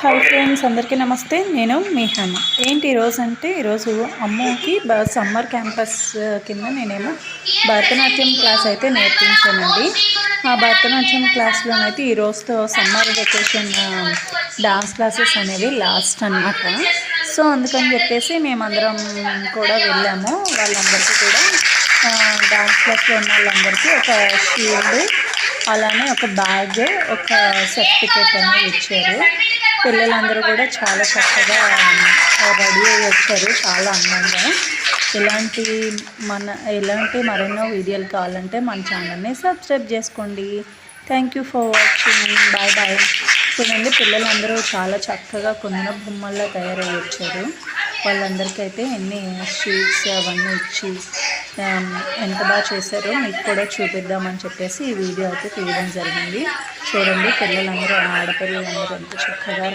Hi friends, అందరికీ నమస్తే. నేను మీ హేమ. ఏంటి ఈరోజు అంటే ఈరోజు అమ్మకి సమ్మర్ క్యాంపస్ కింద నేనేమో భరతనాట్యం క్లాస్ అయితే నేర్పించానండి. ఆ భరతనాట్యం క్లాస్లోనైతే ఈరోజుతో సమ్మర్ వెకేషన్ డాన్స్ క్లాసెస్ అనేవి లాస్ట్ అన్నమాట. సో అందుకని చెప్పేసి మేమందరం కూడా వెళ్ళాము. వాళ్ళందరికీ కూడా డాన్స్ క్లాస్లో ఉన్న వాళ్ళందరికీ ఒక షీల్డ్, అలానే ఒక బ్యాగ్, ఒక సర్టిఫికేట్ అనేది ఇచ్చారు. పిల్లలందరూ కూడా చాలా చక్కగా రెడీ అయ్యి వచ్చారు, చాలా అందంగా. ఇలాంటి మరెన్నో వీడియోలు కావాలంటే మన ఛానల్ని సబ్స్క్రైబ్ చేసుకోండి. Thank you for watching. Bye bye. చూడండి, పిల్లలందరూ చాలా చక్కగా కొందరు బొమ్మల్లో తయారయ్యి వచ్చారు. వాళ్ళందరికీ అయితే ఎన్ని షీట్స్ అవన్నీ ఇచ్చి ఎంత బాగా చేశారో మీకు కూడా చూపిద్దామని చెప్పేసి ఈ వీడియో అయితే తీయడం జరిగింది. చూడండి, పిల్లలందరూ ఆడపిల్లలందరూ ఎంత చక్కగా